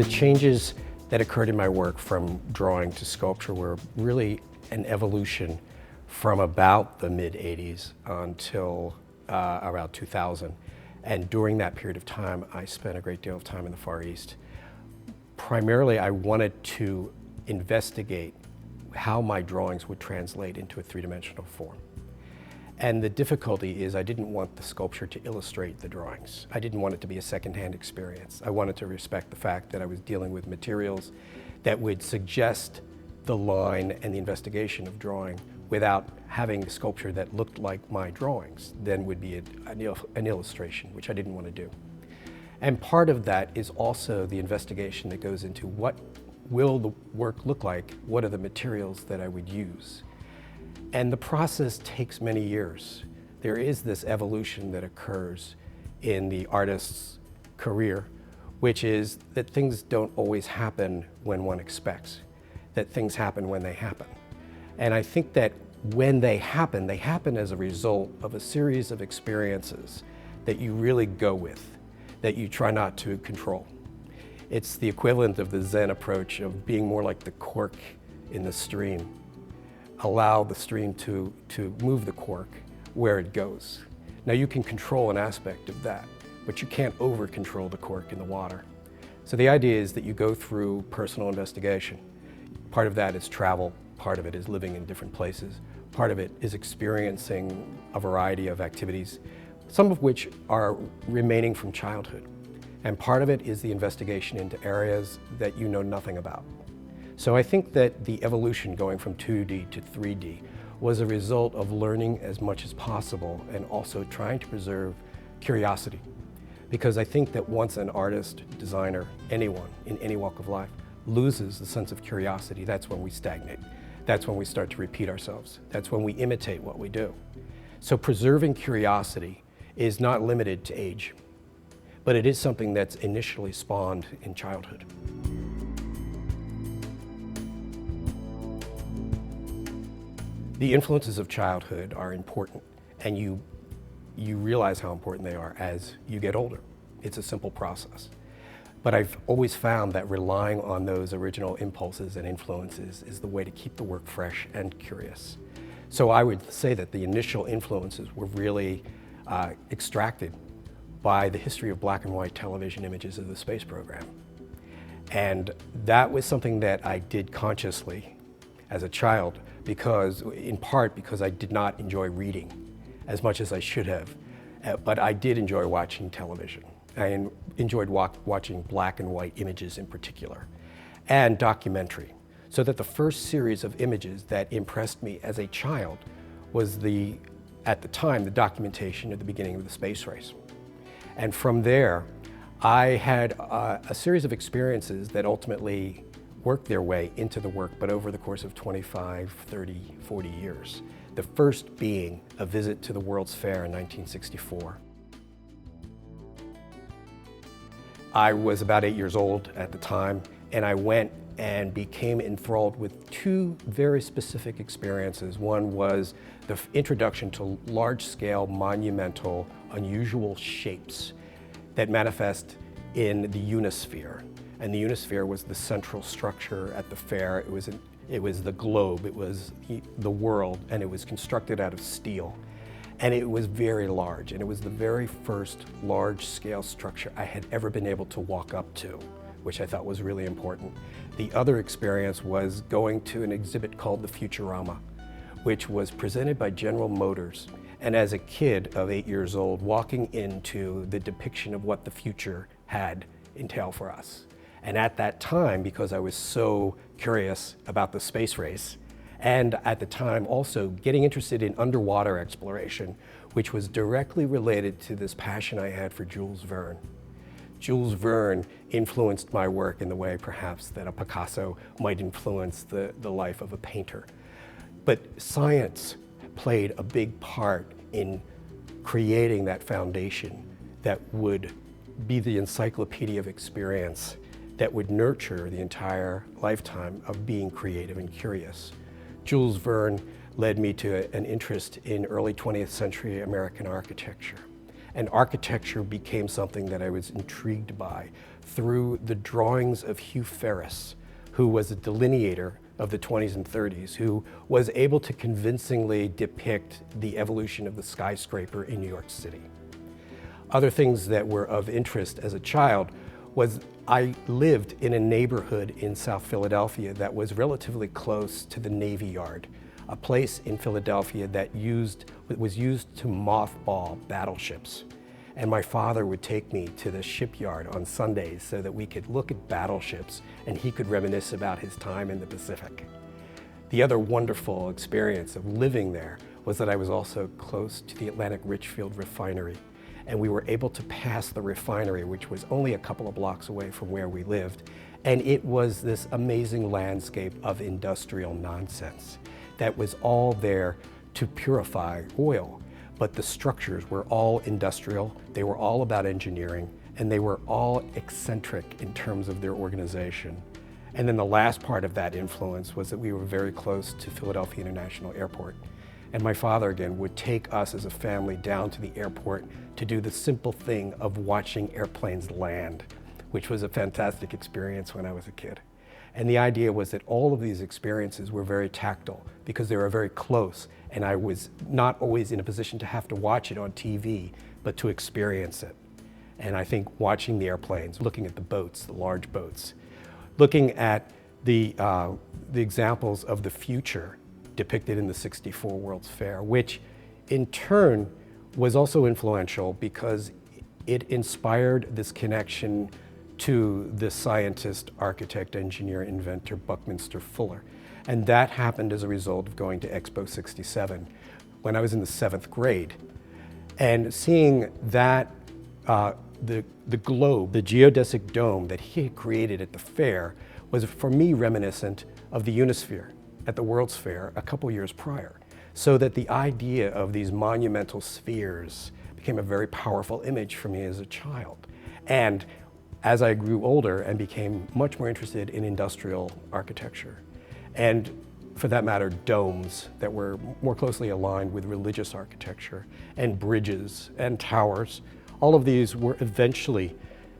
changes that occurred in my work from drawing to sculpture were really an evolution from about the mid-'80s until around 2000. And during that period of time, I spent a great deal of time in the Far East. Primarily, I wanted to investigate how my drawings would translate into a three-dimensional form. And the difficulty is I didn't want the sculpture to illustrate the drawings. I didn't want it to be a secondhand experience. I wanted to respect the fact that I was dealing with materials that would suggest the line and the investigation of drawing without having a sculpture that looked like my drawings. Then would be an illustration, which I didn't want to do. And part of that is also the investigation that goes into what will the work look like, what are the materials that I would use. And the process takes many years. There is this evolution that occurs in the artist's career, which is that things don't always happen when one expects, that things happen when they happen. And I think that when they happen as a result of a series of experiences that you really go with, that you try not to control. It's the equivalent of the Zen approach of being more like the cork in the stream. Allow the stream to move the cork where it goes. Now you can control an aspect of that, but you can't over-control the cork in the water. So the idea is that you go through personal investigation. Part of that is travel, part of it is living in different places, part of it is experiencing a variety of activities, some of which are remaining from childhood. And part of it is the investigation into areas that you know nothing about. So I think that the evolution going from 2D to 3D was a result of learning as much as possible and also trying to preserve curiosity. Because I think that once an artist, designer, anyone in any walk of life loses the sense of curiosity, that's when we stagnate. That's when we start to repeat ourselves. That's when we imitate what we do. So preserving curiosity is not limited to age, but it is something that's initially spawned in childhood. The influences of childhood are important, and you realize how important they are as you get older. It's a simple process. But I've always found that relying on those original impulses and influences is the way to keep the work fresh and curious. So I would say that the initial influences were really extracted by the history of black and white television images of the space program. And that was something that I did consciously as a child, in part because I did not enjoy reading as much as I should have, but I did enjoy watching television. I enjoyed watching black and white images in particular, and documentary. So that the first series of images that impressed me as a child was at the time, the documentation at the beginning of the space race. And from there, I had a series of experiences that ultimately worked their way into the work, but over the course of 25, 30, 40 years. The first being a visit to the World's Fair in 1964. I was about 8 years old at the time, and I went and became enthralled with two very specific experiences. One was the introduction to large-scale, monumental, unusual shapes that manifest in the Unisphere. And the Unisphere was the central structure at the fair. It was the globe, it was the world, and it was constructed out of steel. And it was very large, and it was the very first large-scale structure I had ever been able to walk up to, which I thought was really important. The other experience was going to an exhibit called the Futurama, which was presented by General Motors. And as a kid of 8 years old, walking into the depiction of what the future had entailed for us. And at that time, because I was so curious about the space race, and at the time also getting interested in underwater exploration, which was directly related to this passion I had for Jules Verne. Jules Verne influenced my work in the way perhaps that a Picasso might influence the life of a painter. But science played a big part in creating that foundation that would be the encyclopedia of experience that would nurture the entire lifetime of being creative and curious. Jules Verne led me to an interest in early 20th century American architecture. And architecture became something that I was intrigued by through the drawings of Hugh Ferris, who was a delineator of the 20s and 30s, who was able to convincingly depict the evolution of the skyscraper in New York City. Other things that were of interest as a child was I lived in a neighborhood in South Philadelphia that was relatively close to the Navy Yard, a place in Philadelphia that was used to mothball battleships. And my father would take me to the shipyard on Sundays so that we could look at battleships and he could reminisce about his time in the Pacific. The other wonderful experience of living there was that I was also close to the Atlantic Richfield refinery. And we were able to pass the refinery, which was only a couple of blocks away from where we lived. And it was this amazing landscape of industrial nonsense that was all there to purify oil. But the structures were all industrial, they were all about engineering, and they were all eccentric in terms of their organization. And then the last part of that influence was that we were very close to Philadelphia International Airport. And my father, again, would take us as a family down to the airport to do the simple thing of watching airplanes land, which was a fantastic experience when I was a kid. And the idea was that all of these experiences were very tactile because they were very close, and I was not always in a position to have to watch it on TV, but to experience it. And I think watching the airplanes, looking at the boats, the large boats, looking at the examples of the future depicted in the '64 World's Fair, which in turn was also influential because it inspired this connection to the scientist, architect, engineer, inventor Buckminster Fuller. And that happened as a result of going to Expo '67 when I was in the 7th grade. And seeing that, the globe, the geodesic dome that he had created at the fair was for me reminiscent of the Unisphere at the World's Fair a couple years prior. So that the idea of these monumental spheres became a very powerful image for me as a child. And as I grew older and became much more interested in industrial architecture, and for that matter, domes that were more closely aligned with religious architecture, and bridges and towers, all of these were eventually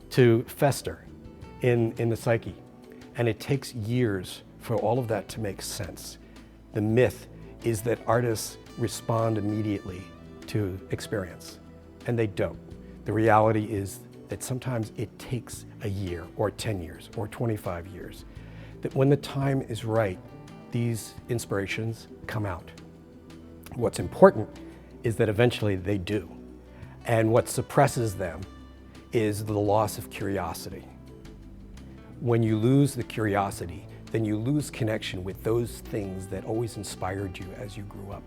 to fester in the psyche. And it takes years for all of that to make sense. The myth is that artists respond immediately to experience, and they don't. The reality is that sometimes it takes a year or 10 years or 25 years. That when the time is right, these inspirations come out. What's important is that eventually they do. And what suppresses them is the loss of curiosity. When you lose the curiosity, then you lose connection with those things that always inspired you as you grew up.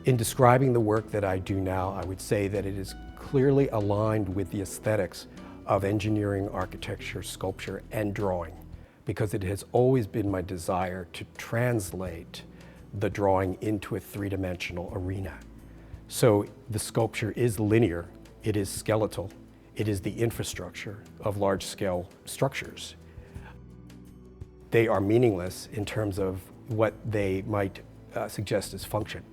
In describing the work that I do now, I would say that it is clearly aligned with the aesthetics of engineering, architecture, sculpture, and drawing, because it has always been my desire to translate the drawing into a three-dimensional arena. So the sculpture is linear, it is skeletal, it is the infrastructure of large-scale structures. They are meaningless in terms of what they might suggest as function.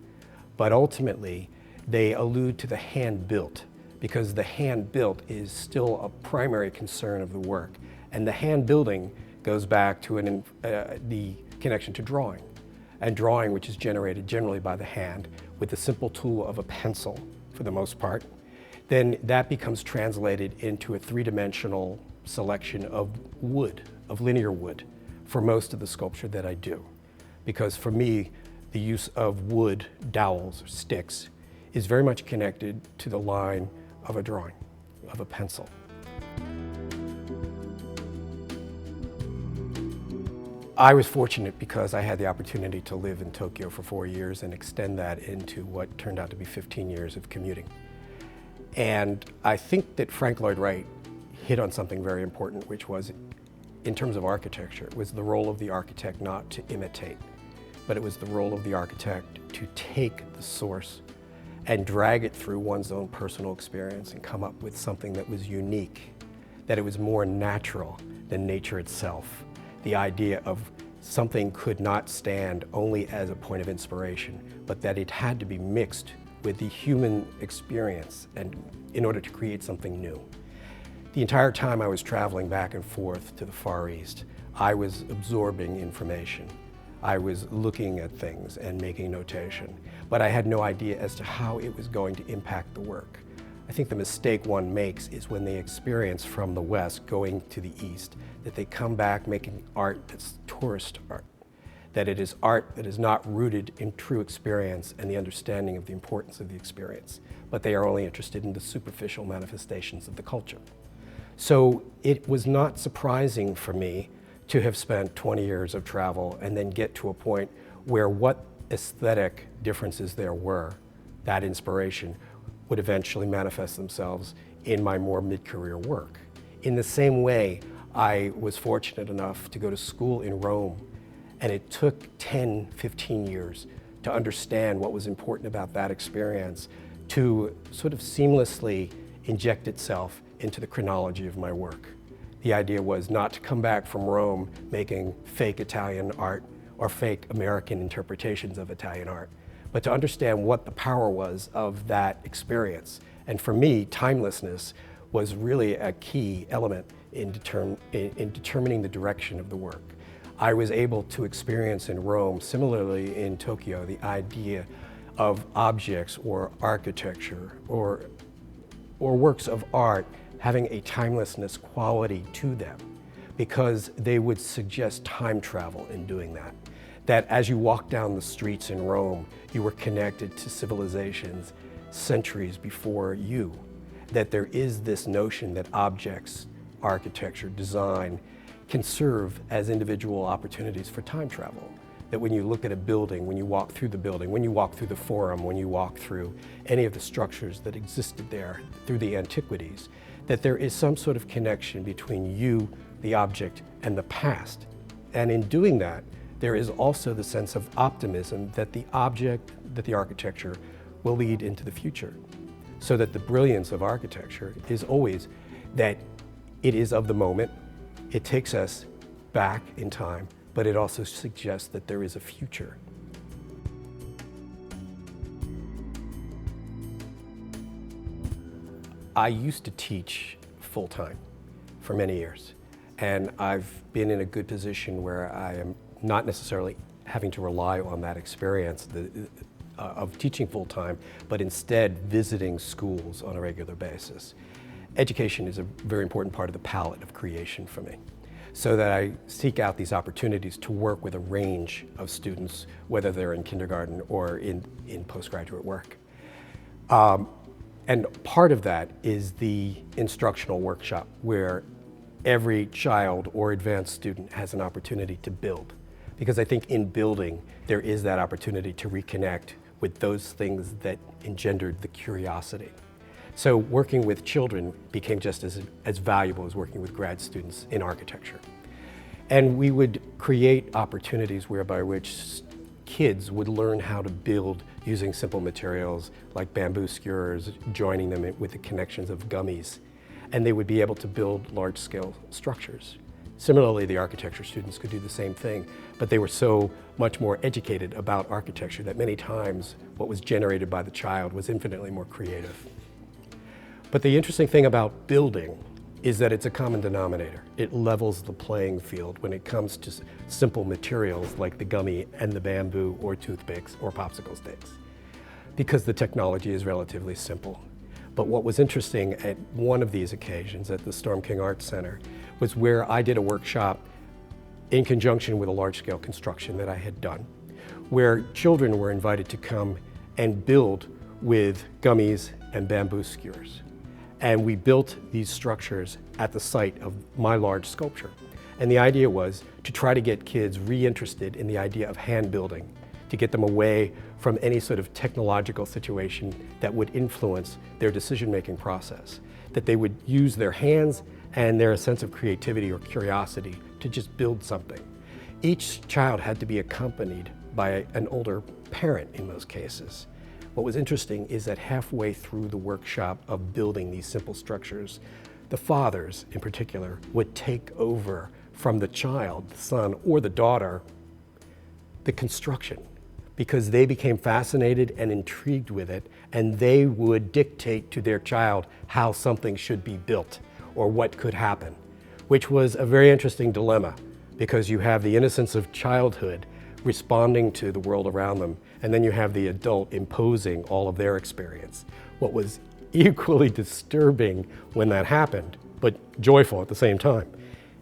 But ultimately, they allude to the hand-built, because the hand-built is still a primary concern of the work. And the hand-building goes back to the connection to drawing. And drawing, which is generated generally by the hand with the simple tool of a pencil, for the most part, then that becomes translated into a three-dimensional selection of wood, of linear wood, for most of the sculpture that I do. Because for me, the use of wood, dowels, or sticks, is very much connected to the line of a drawing, of a pencil. I was fortunate because I had the opportunity to live in Tokyo for 4 years and extend that into what turned out to be 15 years of commuting. And I think that Frank Lloyd Wright hit on something very important, which was, in terms of architecture, it was the role of the architect not to imitate, but it was the role of the architect to take the source and drag it through one's own personal experience and come up with something that was unique, that it was more natural than nature itself. The idea of something could not stand only as a point of inspiration, but that it had to be mixed with the human experience and in order to create something new. The entire time I was traveling back and forth to the Far East, I was absorbing information. I was looking at things and making notation, but I had no idea as to how it was going to impact the work. I think the mistake one makes is when they experience from the West going to the East, that they come back making art that's tourist art, that it is art that is not rooted in true experience and the understanding of the importance of the experience, but they are only interested in the superficial manifestations of the culture. So it was not surprising for me to have spent 20 years of travel and then get to a point where what aesthetic differences there were, that inspiration, would eventually manifest themselves in my more mid-career work. In the same way, I was fortunate enough to go to school in Rome, and it took 10, 15 years to understand what was important about that experience to sort of seamlessly inject itself into the chronology of my work. The idea was not to come back from Rome making fake Italian art or fake American interpretations of Italian art, but to understand what the power was of that experience. And for me, timelessness was really a key element in determining the direction of the work. I was able to experience in Rome, similarly in Tokyo, the idea of objects or architecture or works of art having a timelessness quality to them, because they would suggest time travel in doing that. That as you walk down the streets in Rome, you were connected to civilizations centuries before you. That there is this notion that objects, architecture, design can serve as individual opportunities for time travel. That when you look at a building, when you walk through the building, when you walk through the forum, when you walk through any of the structures that existed there through the antiquities, that there is some sort of connection between you, the object, and the past. And in doing that, there is also the sense of optimism that the object, that the architecture will lead into the future. So that the brilliance of architecture is always that it is of the moment, it takes us back in time, but it also suggests that there is a future. I used to teach full-time for many years, and I've been in a good position where I am not necessarily having to rely on that experience of teaching full-time, but instead visiting schools on a regular basis. Education is a very important part of the palette of creation for me, so that I seek out these opportunities to work with a range of students, whether they're in kindergarten or in postgraduate work. And part of that is the instructional workshop, where every child or advanced student has an opportunity to build. Because I think in building, there is that opportunity to reconnect with those things that engendered the curiosity. So working with children became just as valuable as working with grad students in architecture. And we would create opportunities whereby which kids would learn how to build using simple materials like bamboo skewers, joining them with the connections of gummies, and they would be able to build large-scale structures. Similarly, the architecture students could do the same thing, but they were so much more educated about architecture that many times what was generated by the child was infinitely more creative. But the interesting thing about building is that it's a common denominator. It levels the playing field when it comes to simple materials like the gummy and the bamboo or toothpicks or popsicle sticks, because the technology is relatively simple. But what was interesting at one of these occasions at the Storm King Arts Center was where I did a workshop in conjunction with a large-scale construction that I had done, where children were invited to come and build with gummies and bamboo skewers. And we built these structures at the site of my large sculpture. And the idea was to try to get kids reinterested in the idea of hand building, to get them away from any sort of technological situation that would influence their decision-making process, that they would use their hands and their sense of creativity or curiosity to just build something. Each child had to be accompanied by an older parent in most cases. What was interesting is that halfway through the workshop of building these simple structures, the fathers in particular would take over from the child, the son or the daughter, the construction, because they became fascinated and intrigued with it, and they would dictate to their child how something should be built or what could happen, which was a very interesting dilemma, because you have the innocence of childhood responding to the world around them, and then you have the adult imposing all of their experience. What was equally disturbing when that happened, but joyful at the same time,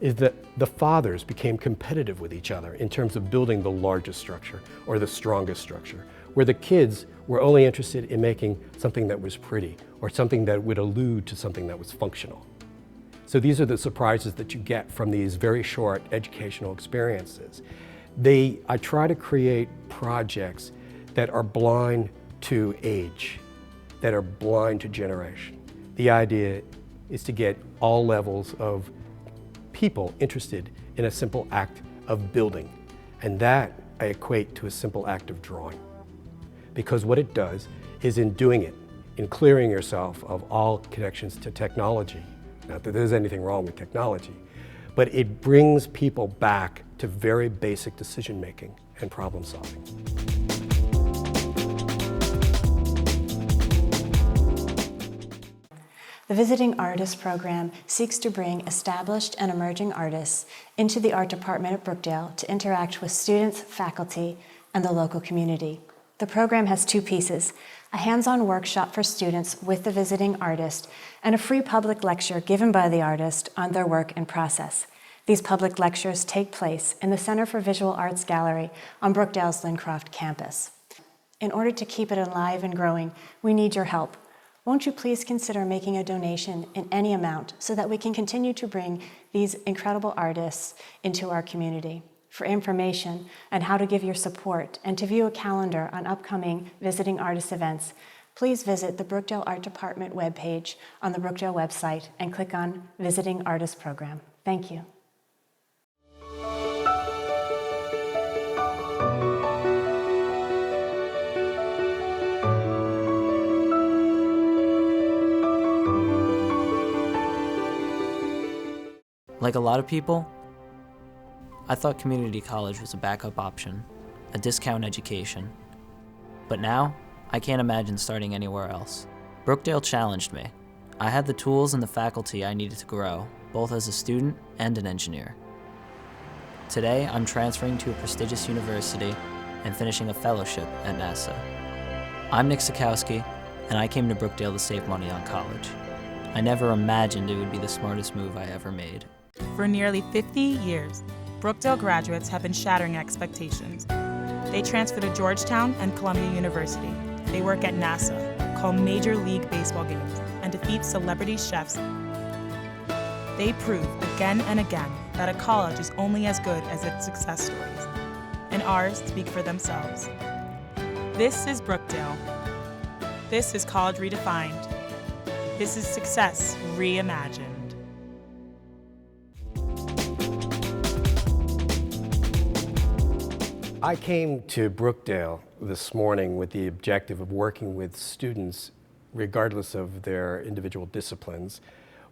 is that the fathers became competitive with each other in terms of building the largest structure or the strongest structure, where the kids were only interested in making something that was pretty or something that would allude to something that was functional. So these are the surprises that you get from these very short educational experiences. I try to create projects that are blind to age, that are blind to generation. The idea is to get all levels of people interested in a simple act of building. And that I equate to a simple act of drawing. Because what it does is, in doing it, in clearing yourself of all connections to technology, not that there's anything wrong with technology, but it brings people back to very basic decision making and problem solving. The Visiting Artist Program seeks to bring established and emerging artists into the art department at Brookdale to interact with students, faculty, and the local community. The program has two pieces: a hands-on workshop for students with the visiting artist, and a free public lecture given by the artist on their work and process. These public lectures take place in the Center for Visual Arts Gallery on Brookdale's Lincroft campus. In order to keep it alive and growing, we need your help. Won't you please consider making a donation in any amount so that we can continue to bring these incredible artists into our community? For information on how to give your support and to view a calendar on upcoming visiting artist events, please visit the Brookdale Art Department webpage on the Brookdale website and click on Visiting Artist Program. Thank you. Like a lot of people, I thought community college was a backup option, a discount education. But now, I can't imagine starting anywhere else. Brookdale challenged me. I had the tools and the faculty I needed to grow, both as a student and an engineer. Today, I'm transferring to a prestigious university and finishing a fellowship at NASA. I'm Nick Sikowski, and I came to Brookdale to save money on college. I never imagined it would be the smartest move I ever made. For nearly 50 years, Brookdale graduates have been shattering expectations. They transfer to Georgetown and Columbia University. They work at NASA, call Major League Baseball games, and defeat celebrity chefs. They prove again and again that a college is only as good as its success stories, and ours speak for themselves. This is Brookdale. This is college redefined. This is success reimagined. I came to Brookdale this morning with the objective of working with students, regardless of their individual disciplines,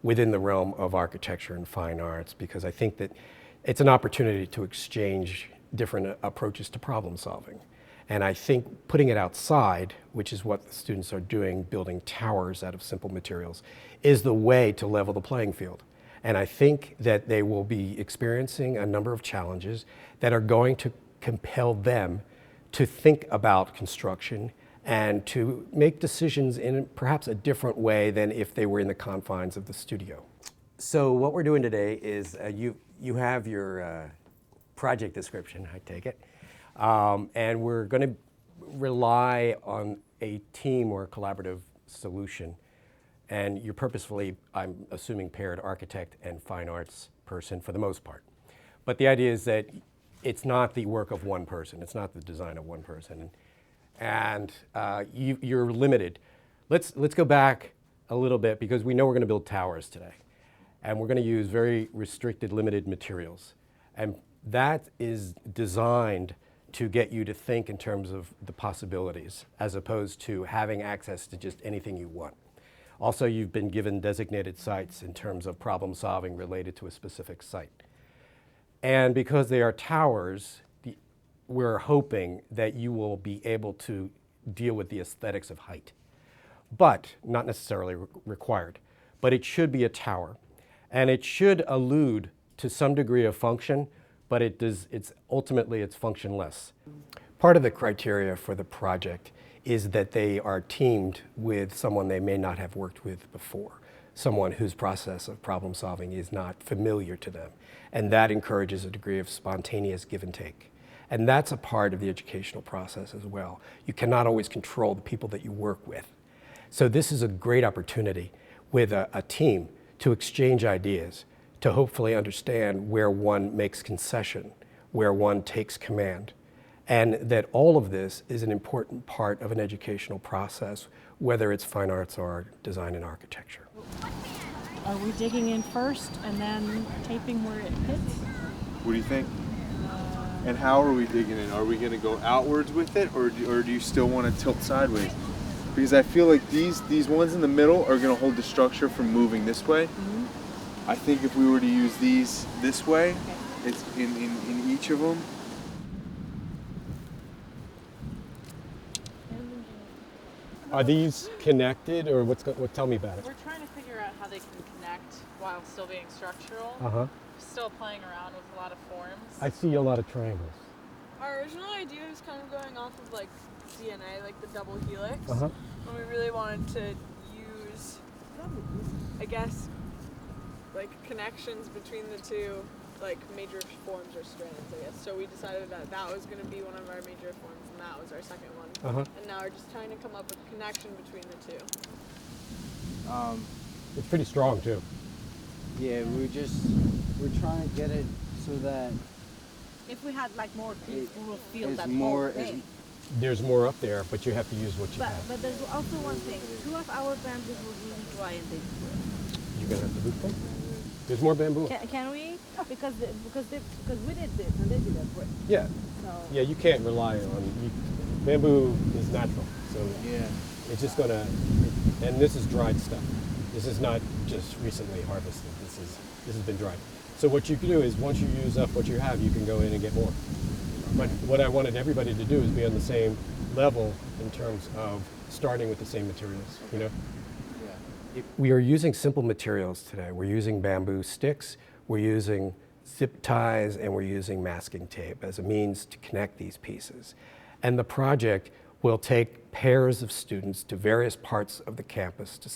within the realm of architecture and fine arts, because I think that it's an opportunity to exchange different approaches to problem solving. And I think putting it outside, which is what the students are doing, building towers out of simple materials, is the way to level the playing field. And I think that they will be experiencing a number of challenges that are going to compel them to think about construction and to make decisions in perhaps a different way than if they were in the confines of the studio. So what we're doing today is you have your project description, I take it, and we're going to rely on a team or a collaborative solution. And you're purposefully, I'm assuming, paired architect and fine arts person for the most part. But the idea is that it's not the work of one person. It's not the design of one person. And you're limited. Let's go back a little bit, because we know we're going to build towers today. And we're going to use very restricted, limited materials. And that is designed to get you to think in terms of the possibilities, as opposed to having access to just anything you want. Also, you've been given designated sites in terms of problem solving related to a specific site. And because they are towers, we're hoping that you will be able to deal with the aesthetics of height, but not necessarily required. But it should be a tower, and it should allude to some degree of function, but it's ultimately it's functionless. Part of the criteria for the project is that they are teamed with someone they may not have worked with before, someone whose process of problem solving is not familiar to them. And that encourages a degree of spontaneous give and take. And that's a part of the educational process as well. You cannot always control the people that you work with. So this is a great opportunity with a team to exchange ideas, to hopefully understand where one makes concession, where one takes command. And that all of this is an important part of an educational process, whether it's fine arts or design and architecture. Are we digging in first and then taping where it hits? What do you think? And how are we digging in? Are we going to go outwards with it, or do you still want to tilt sideways? Because I feel like these ones in the middle are going to hold the structure from moving this way. Mm-hmm. I think if we were to use these this way, okay, it's in each of them. Are these connected, or tell me about it? We're trying to figure out how they can connect while still being structural. Uh-huh. Still playing around with a lot of forms. I see a lot of triangles. Our original idea was kind of going off of like DNA, like the double helix. Uh-huh. And we really wanted to use, I guess, like connections between the two, like major forms or strands, I guess. So we decided that that was going to be one of our major forms, and that was our second one. Uh-huh. And now we're just trying to come up with a connection between the two. It's pretty strong too. Yeah, we're trying to get it so that If we had like more trees, we will feel it's that more. whole thing. There's more up there, but you have to use what you have. But there's also one thing. 2 of our bamboos were really dry and they split. You're gonna have to loop them? There's more bamboo. Can we? Because we did this and they did that brick. Yeah. So Yeah, you can't rely on bamboo is natural, so Yeah. it's just gonna. And this is dried stuff. This is not just recently harvested. This has been dried. So what you can do is once you use up what you have, you can go in and get more. But what I wanted everybody to do is be on the same level in terms of starting with the same materials, you know? Yeah. We are using simple materials today. We're using bamboo sticks, we're using zip ties, and we're using masking tape as a means to connect these pieces. And the project will take pairs of students to various parts of the campus to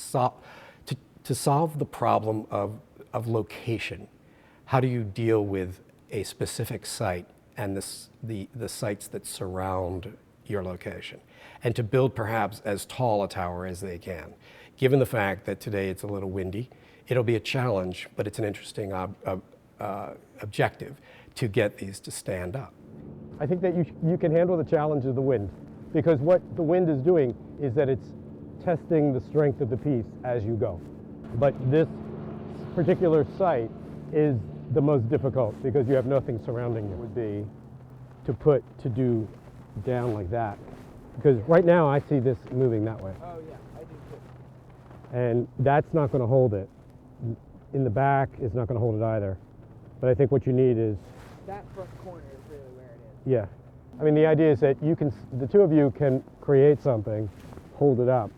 solve the problem of location. How do you deal with a specific site and the sites that surround your location? And to build perhaps as tall a tower as they can. Given the fact that today it's a little windy, it'll be a challenge, but it's an interesting objective to get these to stand up. I think that you can handle the challenge of the wind, because what the wind is doing is that it's testing the strength of the piece as you go. But this particular site is the most difficult because you have nothing surrounding you. Would be to do down like that, because right now I see this moving that way. Oh yeah, I do too. And that's not going to hold it. In the back is not going to hold it either. But I think what you need is, That front corner is really where it is. yeah. I mean, the idea is that the two of you can create something, hold it up,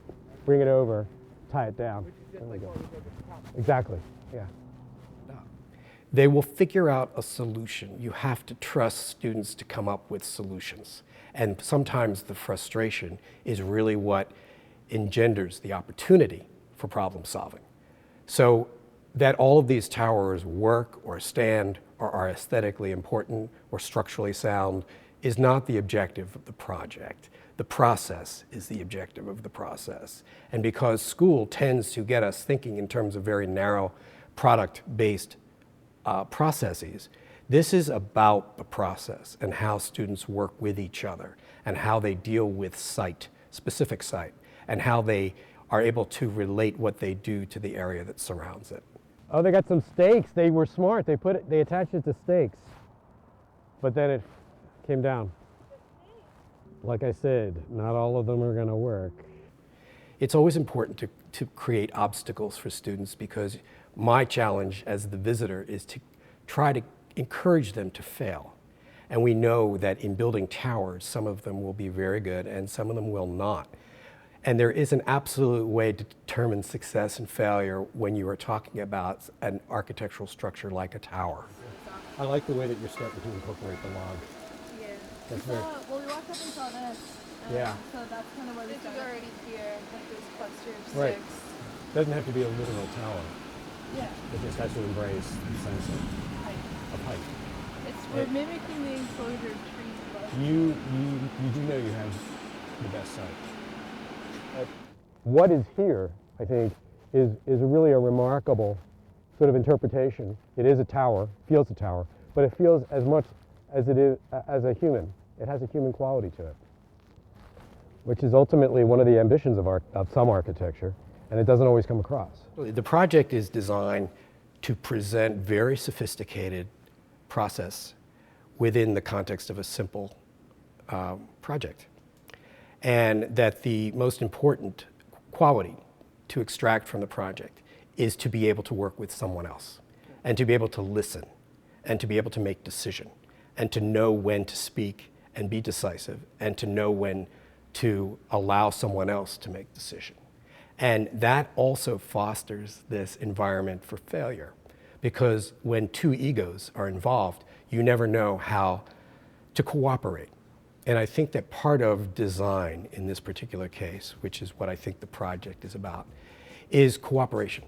bring it over, tie it down. There we go. Exactly, yeah. They will figure out a solution. You have to trust students to come up with solutions. And sometimes the frustration is really what engenders the opportunity for problem solving. So that all of these towers work or stand or are aesthetically important or structurally sound is not the objective of the project. The process is the objective of the process. And because school tends to get us thinking in terms of very narrow product-based processes, this is about the process and how students work with each other and how they deal with specific site, and how they are able to relate what they do to the area that surrounds it. Oh, they got some stakes. They were smart. They attached it to stakes, but then it came down. Like I said, not all of them are going to work. It's always important to create obstacles for students, because my challenge as the visitor is to try to encourage them to fail. And we know that in building towers, some of them will be very good and some of them will not. And there is an absolute way to determine success and failure when you are talking about an architectural structure like a tower. I like the way that you're starting to incorporate the log. Yeah. That's very, Well, we walked up and saw this. Yeah. So that's kind of where this is already here with this cluster of Right. sticks. doesn't have to be a literal tower. Yeah. It just has to embrace the sense of height. We're mimicking the enclosure trees. But You do know you have the best site. What is here, I think, is really a remarkable sort of interpretation. It is a tower, feels a tower, but it feels as much as it is as a human. It has a human quality to it, which is ultimately one of the ambitions of some architecture, and it doesn't always come across. The project is designed to present very sophisticated process within the context of a simple project. And that the most important quality to extract from the project is to be able to work with someone else and to be able to listen and to be able to make decision and to know when to speak and be decisive and to know when to allow someone else to make decision. And that also fosters this environment for failure, because when two egos are involved, you never know how to cooperate. And I think that part of design in this particular case, which is what I think the project is about, is cooperation.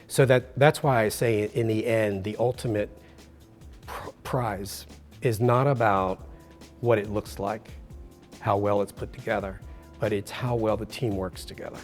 So that's why I say in the end, the ultimate prize is not about what it looks like, how well it's put together, but it's how well the team works together.